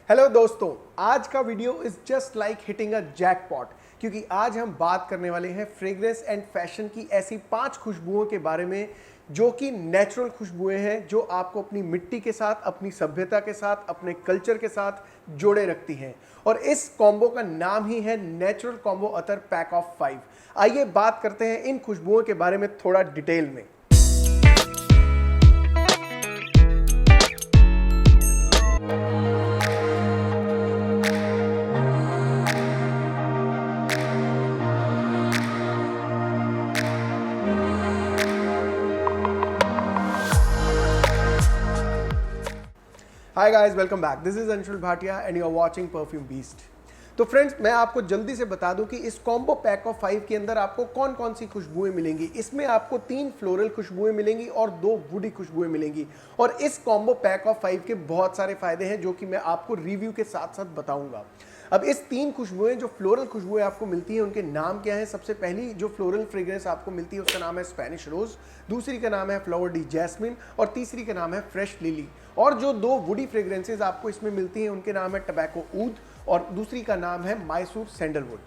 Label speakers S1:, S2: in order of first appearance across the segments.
S1: Hello दोस्तों, आज का video is just like hitting a jackpot क्योंकि आज हम बात करने वाले हैं फ्रेग्रेंस एंड फैशन की ऐसी 5 खुशबुओं के बारे में जो कि नेचुरल खुशबुएं हैं, जो आपको अपनी मिट्टी के साथ, अपनी सभ्यता के साथ, अपने कल्चर के साथ जोड़े रखती हैं। और इस कॉम्बो का नाम ही है नेचुरल कॉम्बो अतर पैक ऑफ 5। आइए बात करते हैं इन खुशबुओं के बारे में थोड़ा डिटेल में। Hi guys, welcome back. This is Anshul Bhatia and you are watching Perfume Beast. तो फ्रेंड्स, मैं आपको जल्दी से बता दूं कि इस कॉम्बो पैक ऑफ 5 के अंदर आपको कौन कौन सी खुशबुएं मिलेंगी। इसमें आपको 3 फ्लोरल खुशबुएं मिलेंगी और 2 वुडी खुशबुएं मिलेंगी। और इस कॉम्बो पैक ऑफ 5 के बहुत सारे फायदे हैं जो कि मैं आपको रिव्यू के साथ साथ बताऊंगा। अब इस 3 खुशबुएं, जो फ्लोरल खुशबुएं आपको मिलती हैं, उनके नाम क्या हैं। सबसे पहली जो फ्लोरल फ्रेग्रेंस आपको मिलती है उसका नाम है स्पेनिश रोज, दूसरी का नाम है फ्लावर डी जैस्मिन और तीसरी का नाम है फ्रेश लिली। और जो 2 वुडी फ्रेग्रेंसेस आपको इसमें मिलती हैं उनके नाम है टबैको ऊद और दूसरी का नाम है मैसूर सैंडलवुड।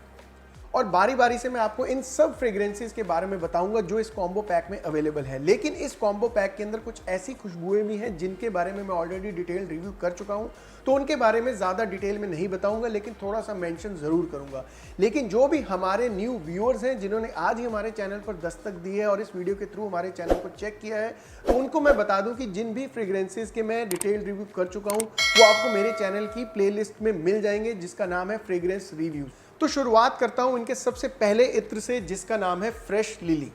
S1: और बारी बारी से मैं आपको इन सब फ्रेग्रेंसेस के बारे में बताऊंगा जो इस कॉम्बो पैक में अवेलेबल है। लेकिन इस कॉम्बो पैक के अंदर कुछ ऐसी खुशबुएं भी हैं जिनके बारे में मैं ऑलरेडी डिटेल रिव्यू कर चुका हूं, तो उनके बारे में ज़्यादा डिटेल में नहीं बताऊंगा, लेकिन थोड़ा सा मेंशन ज़रूर करूंगा। लेकिन जो भी हमारे न्यू व्यूअर्स हैं जिन्होंने आज ही हमारे चैनल पर दस्तक दी है और इस वीडियो के थ्रू हमारे चैनल को चेक किया है, तो उनको मैं बता दूं कि जिन भी फ्रेग्रेंसेस के मैं डिटेल रिव्यू कर चुका हूँ वो आपको मेरे चैनल की प्लेलिस्ट में मिल जाएंगे, जिसका नाम है फ्रेग्रेंस रिव्यूज। तो शुरुआत करता हूं इनके सबसे पहले इत्र से, जिसका नाम है फ्रेश लिली।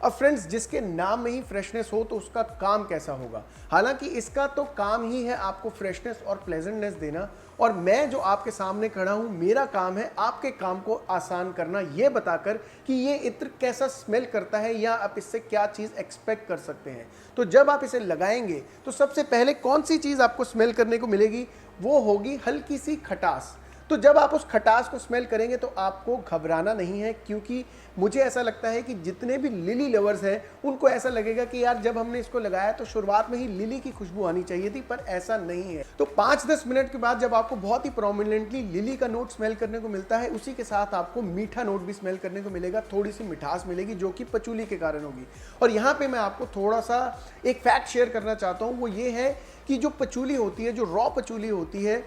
S1: अब फ्रेंड्स, जिसके नाम में ही फ्रेशनेस हो तो उसका काम कैसा होगा। हालांकि इसका तो काम ही है आपको फ्रेशनेस और प्लेजेंटनेस देना, और मैं जो आपके सामने खड़ा हूं, मेरा काम है आपके काम को आसान करना, यह बताकर कि ये इत्र कैसा स्मेल करता है या आप इससे क्या चीज़ एक्सपेक्ट कर सकते हैं। तो जब आप इसे लगाएंगे तो सबसे पहले कौन सी चीज़ आपको स्मेल करने को मिलेगी, वो होगी हल्की सी खटास। तो जब आप उस खटास को स्मेल करेंगे तो आपको घबराना नहीं है, क्योंकि मुझे ऐसा लगता है कि जितने भी लिली लवर्स हैं उनको ऐसा लगेगा कि यार जब हमने इसको लगाया तो शुरुआत में ही लिली की खुशबू आनी चाहिए थी, पर ऐसा नहीं है। तो 5-10 मिनट के बाद जब आपको बहुत ही प्रोमिनेंटली लिली का नोट स्मेल करने को मिलता है, उसी के साथ आपको मीठा नोट भी स्मेल करने को मिलेगा, थोड़ी सी मिठास मिलेगी जो कि पचूली के कारण होगी। और यहाँ पे मैं आपको थोड़ा सा एक फैक्ट शेयर करना चाहता हूँ, वो ये है कि जो पचूली होती है, जो रॉ पचूली होती है,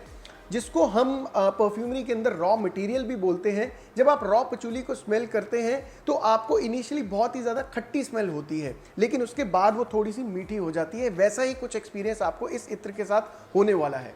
S1: जिसको हम परफ्यूमरी के अंदर रॉ मटेरियल भी बोलते हैं, जब आप रॉ पचूली को स्मेल करते हैं तो आपको इनिशियली बहुत ही ज़्यादा खट्टी स्मेल होती है, लेकिन उसके बाद वो थोड़ी सी मीठी हो जाती है। वैसा ही कुछ एक्सपीरियंस आपको इस इत्र के साथ होने वाला है।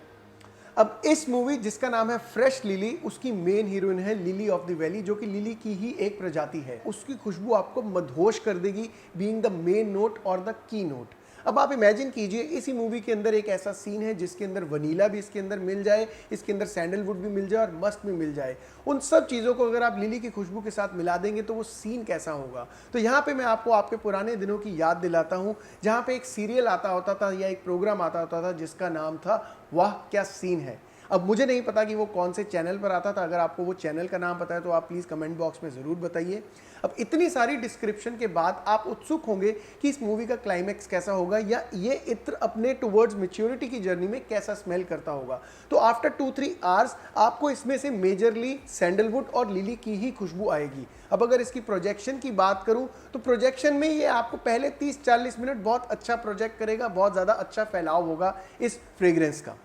S1: अब इस मूवी जिसका नाम है फ्रेश लिली, उसकी मेन हीरोइन है लिली ऑफ द वैली, जो कि लिली की ही एक प्रजाति है। उसकी खुशबू आपको मदहोश कर देगी, बीइंग द मेन नोट और द की नोट। अब आप इमेजिन कीजिए, इसी मूवी के अंदर एक ऐसा सीन है जिसके अंदर वनीला भी इसके अंदर मिल जाए, इसके अंदर सैंडलवुड भी मिल जाए और मस्क भी मिल जाए। उन सब चीज़ों को अगर आप लिली की खुशबू के साथ मिला देंगे तो वो सीन कैसा होगा। तो यहाँ पे मैं आपको आपके पुराने दिनों की याद दिलाता हूँ, जहाँ पे एक सीरियल आता होता था या एक प्रोग्राम आता होता था जिसका नाम था वाह क्या सीन है। अब मुझे नहीं पता कि वो कौन से चैनल पर आता था, अगर आपको वो चैनल का नाम पता है तो आप प्लीज़ कमेंट बॉक्स में ज़रूर बताइए। अब इतनी सारी डिस्क्रिप्शन के बाद आप उत्सुक होंगे कि इस मूवी का क्लाइमैक्स कैसा होगा या ये इत्र अपने टुवर्ड्स मैच्योरिटी की जर्नी में कैसा स्मेल करता होगा। तो आफ्टर 2-3 आवर्स आपको इसमें से मेजरली सैंडलवुड और लिली की ही खुशबू आएगी। अब अगर इसकी प्रोजेक्शन की बात करूं तो प्रोजेक्शन में ये आपको पहले 30-40 मिनट बहुत अच्छा प्रोजेक्ट करेगा, बहुत ज़्यादा अच्छा फैलाव होगा इस फ्रेग्रेंस का।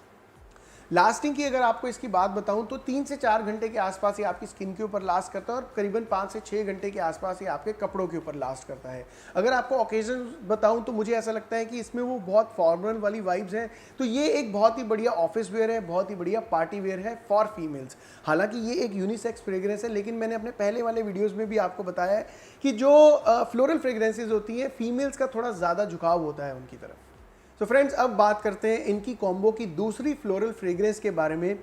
S1: लास्टिंग की अगर आपको इसकी बात बताऊं तो 3 से 4 घंटे के आसपास ये आपकी स्किन के ऊपर लास्ट करता है और करीबन 5 से 6 घंटे के आसपास ये आपके कपड़ों के ऊपर लास्ट करता है। अगर आपको ओकेजन बताऊं तो मुझे ऐसा लगता है कि इसमें वो बहुत फॉर्मल वाली वाइब्स हैं, तो ये एक बहुत ही बढ़िया ऑफिस वेयर है, बहुत ही बढ़िया पार्टी वेयर है फॉर फीमेल्स। हालांकि ये एक यूनिसेक्स फ्रेग्रेंस है, लेकिन मैंने अपने पहले वाले वीडियोज़ में भी आपको बताया है कि जो फ्लोरल फ्रेग्रेंसेज होती हैं, फीमेल्स का थोड़ा ज़्यादा झुकाव होता है उनकी तरफ। तो फ्रेंड्स, अब बात करते हैं इनकी कॉम्बो की दूसरी फ्लोरल फ्रेग्रेंस के बारे में।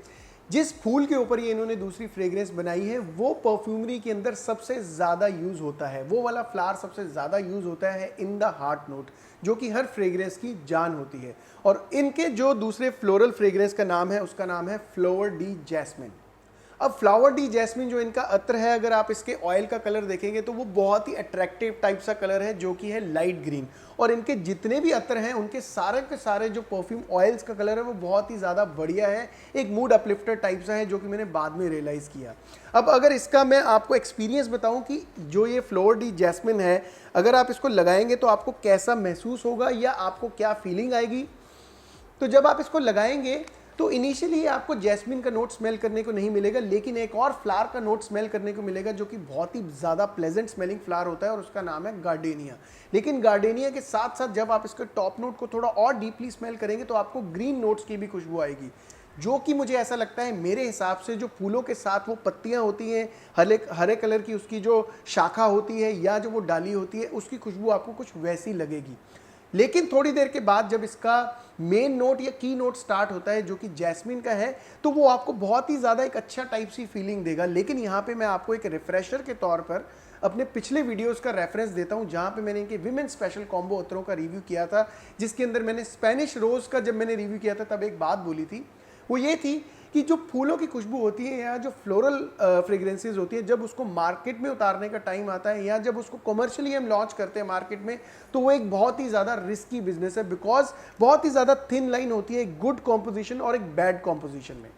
S1: जिस फूल के ऊपर ये इन्होंने दूसरी फ्रेग्रेंस बनाई है वो परफ्यूमरी के अंदर सबसे ज़्यादा यूज़ होता है, वो वाला फ्लावर सबसे ज़्यादा यूज़ होता है इन द हार्ट नोट, जो कि हर फ्रेग्रेंस की जान होती है। और इनके जो दूसरे फ्लोरल फ्रेग्रेंस का नाम है उसका नाम है फ्लावर डी जैस्मिन। अब फ्लावर डी जैस्मिन जो इनका अत्र है, अगर आप इसके ऑयल का कलर देखेंगे तो वो बहुत ही अट्रैक्टिव टाइप सा कलर है जो कि है लाइट ग्रीन। और इनके जितने भी अत्र हैं उनके सारे के सारे जो परफ्यूम ऑयल्स का कलर है वो बहुत ही ज़्यादा बढ़िया है, एक मूड अपलिफ्टर टाइप सा है, जो कि मैंने बाद में रियलाइज़ किया। अब अगर इसका मैं आपको एक्सपीरियंस बताऊं कि जो ये फ्लावर डी जैस्मिन है, अगर आप इसको लगाएंगे तो आपको कैसा महसूस होगा या आपको क्या फीलिंग आएगी। तो जब आप इसको लगाएंगे तो इनिशियली आपको जैस्मिन का नोट स्मेल करने को नहीं मिलेगा, लेकिन एक और फ्लावर का नोट स्मेल करने को मिलेगा जो कि बहुत ही ज़्यादा प्लेजेंट स्मेलिंग फ्लावर होता है और उसका नाम है गार्डेनिया। लेकिन गार्डेनिया के साथ साथ जब आप इसके टॉप नोट को थोड़ा और डीपली स्मेल करेंगे तो आपको ग्रीन नोट्स की भी खुशबू आएगी, जो कि मुझे ऐसा लगता है मेरे हिसाब से जो फूलों के साथ वो पत्तियां होती हैं, हरे कलर की उसकी जो शाखा होती है या जो वो डाली होती है, उसकी खुशबू आपको कुछ वैसी लगेगी। लेकिन थोड़ी देर के बाद जब इसका मेन नोट या की नोट स्टार्ट होता है जो कि जैस्मिन का है, तो वो आपको बहुत ही ज़्यादा एक अच्छा टाइप सी फीलिंग देगा। लेकिन यहाँ पे मैं आपको एक रिफ्रेशर के तौर पर अपने पिछले वीडियोस का रेफरेंस देता हूँ, जहाँ पे मैंने इनके विमेन स्पेशल कॉम्बो अत्रों का रिव्यू किया था, जिसके अंदर मैंने स्पेनिश रोज़ का जब मैंने रिव्यू किया था तब एक बात बोली थी, वो ये थी कि जो फूलों की खुशबू होती है या जो फ्लोरल फ्रेग्रेंसेस होती है, जब उसको मार्केट में उतारने का टाइम आता है या जब उसको कमर्शियली हम लॉन्च करते हैं मार्केट में, तो वो एक बहुत ही ज़्यादा रिस्की बिजनेस है, बिकॉज बहुत ही ज़्यादा थिन लाइन होती है एक गुड कॉम्पोजिशन और एक बैड कॉम्पोजिशन में।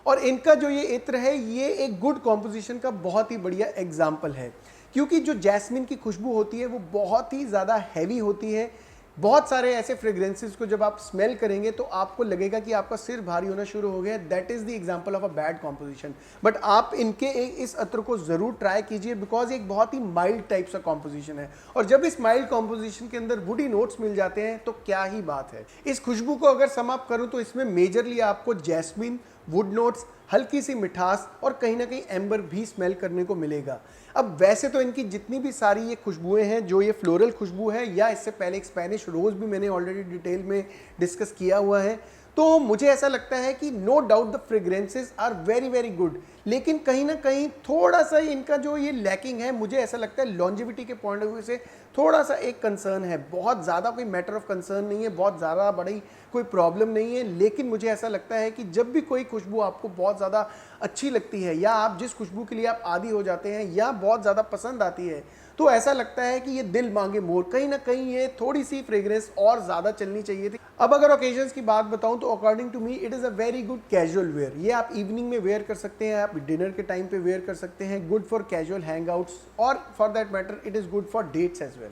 S1: और इनका जो ये इत्र है ये एक गुड कॉम्पोजिशन का बहुत ही बढ़िया एग्जाम्पल है, क्योंकि जो जैस्मिन की खुशबू होती है वो बहुत ही ज़्यादा हैवी होती है। बहुत सारे ऐसे फ्रेग्रेंसेस को जब आप स्मेल करेंगे तो आपको लगेगा कि आपका सिर भारी होना शुरू हो गया। That is the example of a bad composition. But आप इनके इस अत्र को ज़रूर ट्राई कीजिए, बिकॉज एक बहुत ही माइल्ड टाइप सा कॉम्पोजिशन है, और जब इस माइल्ड कॉम्पोजिशन के अंदर वुडी नोट्स मिल जाते हैं तो क्या ही बात है। इस खुशबू को अगर समाप्त करूँ तो इसमें मेजरली आपको जैस्मिन, वुड नोट्स, हल्की सी मिठास और कहीं ना कहीं एम्बर भी स्मेल करने को मिलेगा। अब वैसे तो इनकी जितनी भी सारी ये खुशबुएं हैं, जो ये फ्लोरल खुशबू है या इससे पहले एक स्पेनिश रोज़ भी मैंने ऑलरेडी डिटेल में डिस्कस किया हुआ है, तो मुझे ऐसा लगता है कि no doubt the fragrances are very very good, लेकिन कहीं ना कहीं थोड़ा सा इनका जो ये लैकिंग है, मुझे ऐसा लगता है लॉन्जिविटी के पॉइंट ऑफ व्यू से थोड़ा सा एक कंसर्न है। बहुत ज़्यादा कोई मैटर ऑफ कंसर्न नहीं है, बहुत ज़्यादा बड़ी कोई प्रॉब्लम नहीं है, लेकिन मुझे ऐसा लगता है कि जब भी कोई खुशबू आपको बहुत ज़्यादा अच्छी लगती है या आप जिस खुशबू के लिए आप आदी हो जाते हैं या बहुत ज़्यादा पसंद आती है, तो ऐसा लगता है कि ये दिल मांगे मोर, कहीं ना कहीं ये थोड़ी सी फ्रेग्रेंस और ज़्यादा चलनी चाहिए थी। अब अगर ओकेजन्स की बात बताऊं तो according to me it is a very good casual wear. ये आप इवनिंग में वेयर कर सकते हैं, आप डिनर के टाइम पे वेयर कर सकते हैं, गुड फॉर कैजुअल हैंगआउट्स, और for that matter it is good for dates as well.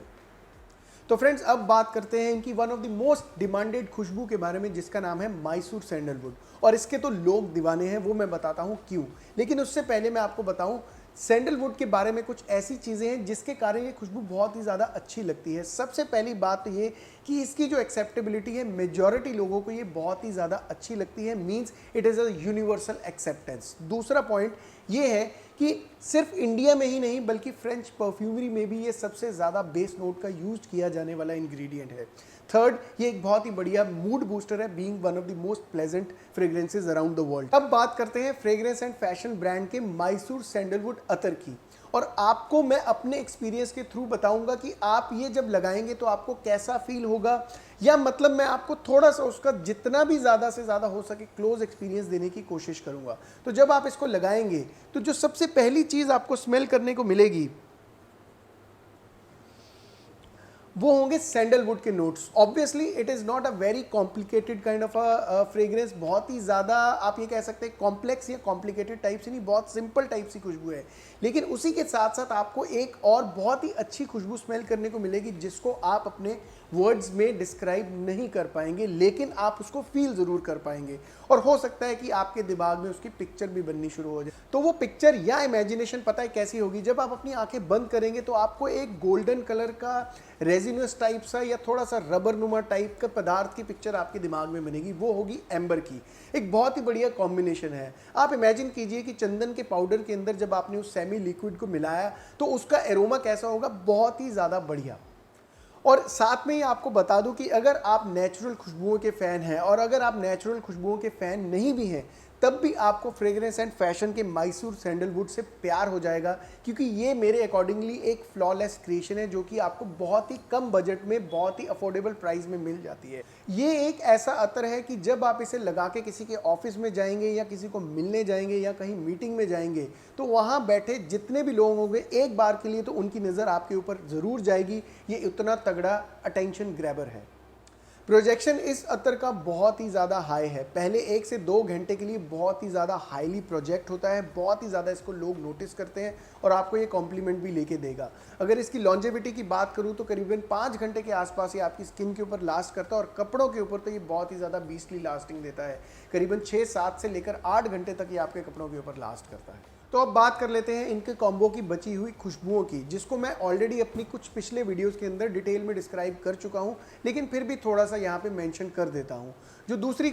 S1: तो फ्रेंड्स अब बात करते हैं इनकी one of the most demanded खुशबू के बारे में, जिसका नाम है मैसूर सैंडलवुड। और इसके तो लोग दीवाने हैं, वो मैं बताता हूँ क्यों। लेकिन उससे पहले मैं आपको बताऊं सैंडलवुड के बारे में कुछ ऐसी चीज़ें हैं जिसके कारण ये खुशबू बहुत ही ज़्यादा अच्छी लगती है। सबसे पहली बात तो ये कि इसकी जो एक्सेप्टेबिलिटी है, मेजॉरिटी लोगों को ये बहुत ही ज़्यादा अच्छी लगती है, means it is a universal acceptance. दूसरा पॉइंट ये है कि सिर्फ इंडिया में ही नहीं बल्कि फ्रेंच परफ्यूमरी में भी ये सबसे ज़्यादा बेस नोट का यूज किया जाने वाला इंग्रेडिएंट है। थर्ड, ये एक बहुत ही बढ़िया मूड बूस्टर है, being one of the most pleasant fragrances around the world. अब बात करते हैं फ्रेग्रेंस एंड फैशन ब्रांड के मैसूर सैंडलवुड अतर की, और आपको मैं अपने एक्सपीरियंस के थ्रू बताऊंगा कि आप ये जब लगाएंगे तो आपको कैसा फील होगा, या मतलब मैं आपको थोड़ा सा उसका जितना भी ज़्यादा से ज़्यादा हो सके क्लोज एक्सपीरियंस देने की कोशिश करूंगा। तो जब आप इसको लगाएंगे तो जो सबसे पहली चीज़ आपको स्मेल करने को मिलेगी वो होंगे सैंडलवुड के notes. Obviously it is not a very complicated kind of a fragrance, बहुत ही ज़्यादा आप ये कह सकते हैं कॉम्प्लेक्स या कॉम्प्लिकेटेड टाइप से नहीं, बहुत सिंपल टाइप सी खुशबू है। लेकिन उसी के साथ साथ आपको एक और बहुत ही अच्छी खुशबू स्मेल करने को मिलेगी, जिसको आप अपने वर्ड्स में डिस्क्राइब नहीं कर पाएंगे, लेकिन आप उसको फील ज़रूर कर पाएंगे, और हो सकता है कि आपके दिमाग में उसकी पिक्चर भी बननी शुरू हो जाए। तो वो पिक्चर या इमेजिनेशन पता है कैसी होगी, जब आप अपनी आंखें बंद करेंगे तो आपको एक गोल्डन कलर का रेजिनस टाइप सा या थोड़ा सा रबर नुमा टाइप का पदार्थ की पिक्चर आपके दिमाग में बनेगी, वो होगी एम्बर की। एक बहुत ही बढ़िया कॉम्बिनेशन है। आप इमेजिन कीजिए कि चंदन के पाउडर के अंदर जब आपने उस सेमी लिक्विड को मिलाया तो उसका एरोमा कैसा होगा, बहुत ही ज़्यादा बढ़िया। और साथ में ही आपको बता दूं कि अगर आप नेचुरल खुशबुओं के फ़ैन हैं और अगर आप नेचुरल खुशबुओं के फ़ैन नहीं भी हैं, तब भी आपको फ्रेग्रेंस एंड फैशन के मैसूर सैंडलवुड से प्यार हो जाएगा, क्योंकि ये मेरे अकॉर्डिंगली एक फ्लॉलेस क्रिएशन है जो कि आपको बहुत ही कम बजट में बहुत ही अफोर्डेबल प्राइस में मिल जाती है। ये एक ऐसा अतर है कि जब आप इसे लगा के किसी के ऑफिस में जाएंगे या किसी को मिलने जाएंगे या कहीं मीटिंग में जाएंगे तो वहाँ बैठे जितने भी लोग होंगे एक बार के लिए तो उनकी नज़र आपके ऊपर ज़रूर जाएगी। ये इतना तगड़ा अटेंशन ग्रैबर है। प्रोजेक्शन इस अतर का बहुत ही ज़्यादा हाई है। पहले 1 से 2 घंटे के लिए बहुत ही ज़्यादा हाईली प्रोजेक्ट होता है, बहुत ही ज़्यादा इसको लोग नोटिस करते हैं और आपको ये कॉम्प्लीमेंट भी लेके देगा। अगर इसकी लॉन्जेविटी की बात करूँ तो करीबन 5 घंटे के आसपास ये आपकी स्किन के ऊपर लास्ट करता है और कपड़ों के ऊपर तो ये बहुत ही ज़्यादा बीस्टली लास्टिंग देता है। करीबन 6-7 से लेकर 8 घंटे तक ये आपके कपड़ों के ऊपर लास्ट करता है। तो अब बात कर लेते हैं इनके कॉम्बो की बची हुई खुशबुओं की, जिसको मैं ऑलरेडी अपनी कुछ पिछले वीडियोस के अंदर डिटेल में डिस्क्राइब कर चुका हूं, लेकिन फिर भी थोड़ा सा यहाँ पे मेंशन कर देता हूं। जो दूसरी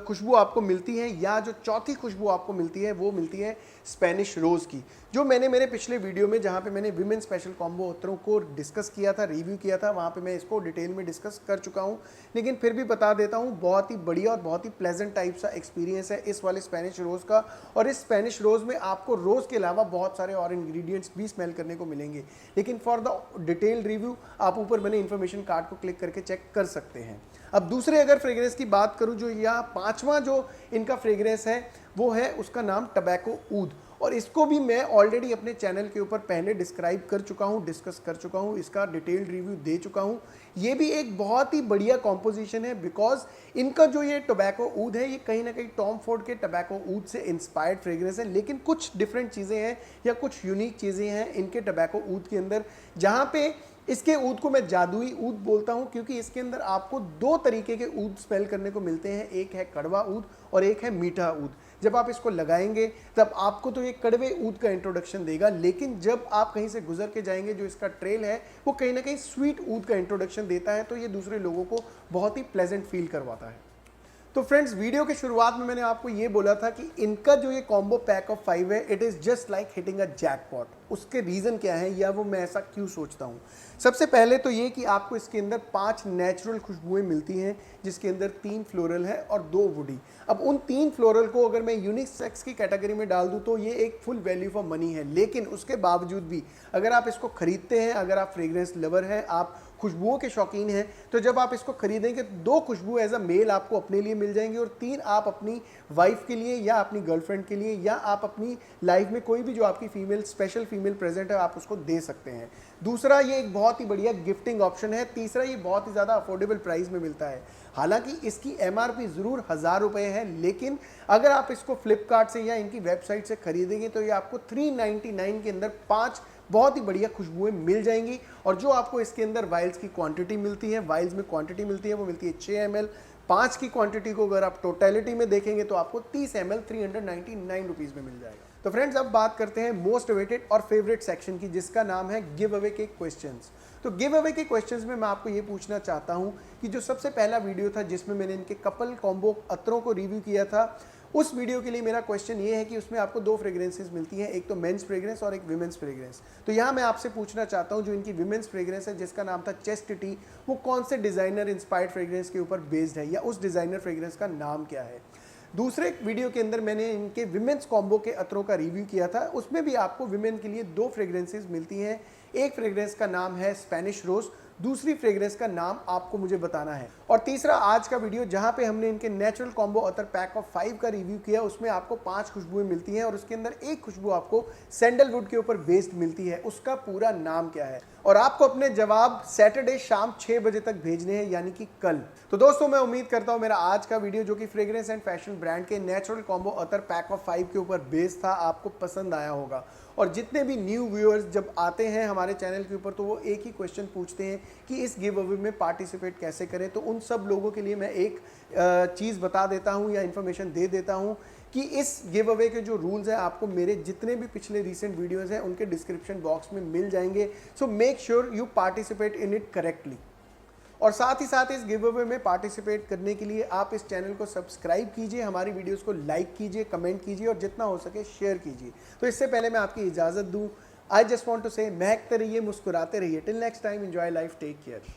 S1: खुशबू आपको मिलती है या जो चौथी खुशबू आपको मिलती है वो मिलती है स्पेनिश रोज़ की, जो मैंने मेरे पिछले वीडियो में जहाँ पे मैंने विमेन स्पेशल कॉम्बो अत्तरों को डिस्कस किया था, रिव्यू किया था, वहाँ पे मैं इसको डिटेल में डिस्कस कर चुका हूँ, लेकिन फिर भी बता देता हूँ। बहुत ही बढ़िया और बहुत ही प्लेजेंट टाइप सा एक्सपीरियंस है इस वाले स्पेनिश रोज़ का। और इस स्पेनिश रोज़ में आपको रोज़ के अलावा बहुत सारे और इंग्रेडिएंट्स भी स्मेल करने को मिलेंगे, लेकिन फॉर द डिटेल रिव्यू आप ऊपर मैंने इन्फॉर्मेशन कार्ड को क्लिक करके चेक कर सकते हैं। अब दूसरे अगर फ्रेग्रेंस की बात करूं, जो या पांचवा जो इनका फ्रेग्रेंस है वो है, उसका नाम टबैको ऊद, और इसको भी मैं ऑलरेडी अपने चैनल के ऊपर पहले डिस्क्राइब कर चुका हूं, डिस्कस कर चुका हूं, इसका डिटेल्ड रिव्यू दे चुका हूं। ये भी एक बहुत ही बढ़िया कॉम्पोजिशन है, बिकॉज इनका जो ये टबैको ऊद है ये कहीं ना कहीं टॉम फोर्ड के टबैको ऊद से इंस्पायर्ड फ्रेग्रेंस है, लेकिन कुछ डिफरेंट चीज़ें हैं या कुछ यूनिक चीज़ें हैं इनके टबैको ऊद के अंदर, जहाँ पे इसके ऊद को मैं जादुई ऊद बोलता हूं, क्योंकि इसके अंदर आपको 2 तरीके के ऊद स्मेल करने को मिलते हैं। एक है कड़वा ऊद और एक है मीठा ऊद। जब आप इसको लगाएंगे तब आपको तो ये कड़वे ऊद का इंट्रोडक्शन देगा, लेकिन जब आप कहीं से गुजर के जाएंगे जो इसका ट्रेल है वो कहीं ना कहीं स्वीट ऊद का इंट्रोडक्शन देता है, तो ये दूसरे लोगों को बहुत ही प्लेजेंट फील करवाता है। तो फ्रेंड्स, वीडियो के शुरुआत में मैंने आपको ये बोला था कि इनका जो ये कॉम्बो पैक ऑफ 5 है, it is just like hitting a jackpot. उसके रीज़न क्या है या वो मैं ऐसा क्यों सोचता हूँ? सबसे पहले तो ये कि आपको इसके अंदर 5 नेचुरल खुशबुएं मिलती हैं, जिसके अंदर 3 फ्लोरल है और 2 वुडी। अब उन 3 फ्लोरल को अगर मैं यूनिसेक्स की कैटेगरी में डाल दूँ तो ये एक फुल वैल्यू फॉर मनी है, लेकिन उसके बावजूद भी अगर आप इसको खरीदते हैं, अगर आप फ्रेग्रेंस लवर हैं, आप खुशबुओं के शौकीन हैं, तो जब आप इसको खरीदेंगे 2 खुशबू एज अ मेल आपको अपने लिए मिल जाएंगी और 3 आप अपनी वाइफ के लिए या अपनी गर्लफ्रेंड के लिए या आप अपनी लाइफ में कोई भी जो आपकी फीमेल स्पेशल फीमेल प्रेजेंट है आप उसको दे सकते हैं। दूसरा, ये एक बहुत ही बढ़िया गिफ्टिंग ऑप्शन है। तीसरा, ये बहुत ही ज़्यादा अफोर्डेबल प्राइस में मिलता है। हालांकि इसकी MRP ज़रूर 1000 रुपये है, लेकिन अगर आप इसको फ्लिपकार्ट से या इनकी वेबसाइट से खरीदेंगे तो ये आपको 399 के अंदर 5 बहुत ही बढ़िया खुशबुएं मिल जाएंगी। और जो आपको इसके अंदर वाइल्स की क्वांटिटी मिलती है, वाइल्स में क्वांटिटी मिलती है वो मिलती है 6 ml। 5 की क्वांटिटी को अगर आप टोटलिटी में देखेंगे तो आपको 30 ml 399 रुपीज़ में मिल जाएगा। तो फ्रेंड्स, अब बात करते हैं मोस्ट अवेटेड और फेवरेट सेक्शन की, जिसका नाम है गिव अवे के क्वेश्चंस। तो गिव अवे के क्वेश्चंस में मैं आपको ये पूछना चाहता हूँ कि जो सबसे पहला वीडियो था जिसमें मैंने इनके कपल कॉम्बो अत्तरों को रिव्यू किया था, उस वीडियो के लिए मेरा क्वेश्चन ये है कि उसमें आपको 2 फ्रेग्रेंसेस मिलती हैं, एक तो मेंस फ्रेग्रेंस और एक विमेंस फ्रेग्रेंस। तो यहाँ मैं आपसे पूछना चाहता हूँ जो इनकी विमेंस फ्रेग्रेंस है जिसका नाम था चेस्ट टी, वो कौन से डिज़ाइनर इंस्पायर्ड फ्रेग्रेंस के ऊपर बेस्ड है या उस डिज़ाइनर फ्रेग्रेंस का नाम क्या है। दूसरे वीडियो के अंदर मैंने इनके विमेंस कॉम्बो के अत्तरों का रिव्यू किया था, उसमें भी आपको विमेन के लिए 2 फ्रेग्रेंसेस मिलती हैं। एक फ्रेग्रेंस का नाम है स्पेनिश रोज, दूसरी फ्रेग्रेंस का नाम आपको मुझे बताना है। और तीसरा आज का वीडियो जहां पे हमने इनके नेचुरल कॉम्बो अतर पैक ऑफ 5 का रिव्यू किया, उसमें आपको 5 खुशबुएं मिलती हैं और उसके अंदर एक खुशबू आपको सैंडलवुड के ऊपर बेस्ड मिलती है, उसका पूरा नाम क्या है। और आपको अपने जवाब सैटरडे शाम 6 बजे तक भेजने हैं, यानी कि कल। तो दोस्तों, मैं उम्मीद करता हूं मेरा आज का वीडियो जो कि फ्रेग्रेंस एंड फैशन ब्रांड के नेचुरल कॉम्बो अतर पैक ऑफ 5 के ऊपर बेस्ड था, आपको पसंद आया होगा। और जितने भी न्यू व्यूअर्स जब आते हैं हमारे चैनल के ऊपर तो वो एक ही क्वेश्चन पूछते हैं कि इस गिव अवे में पार्टिसिपेट कैसे करें। तो उन सब लोगों के लिए मैं एक चीज़ बता देता हूं या इन्फॉर्मेशन दे देता हूं कि इस गिव अवे के जो रूल्स हैं आपको मेरे जितने भी पिछले रीसेंट वीडियोस हैं उनके डिस्क्रिप्शन बॉक्स में मिल जाएंगे। So make sure you participate in it correctly. और साथ ही साथ इस गिव अवे में पार्टिसिपेट करने के लिए आप इस चैनल को सब्सक्राइब कीजिए, हमारी वीडियोस को लाइक कीजिए, कमेंट कीजिए और जितना हो सके शेयर कीजिए। तो इससे पहले मैं आपकी इजाज़त दूं, आई जस्ट वांट टू से महकते रहिए, मुस्कुराते रहिए। Till next time, enjoy life, take care.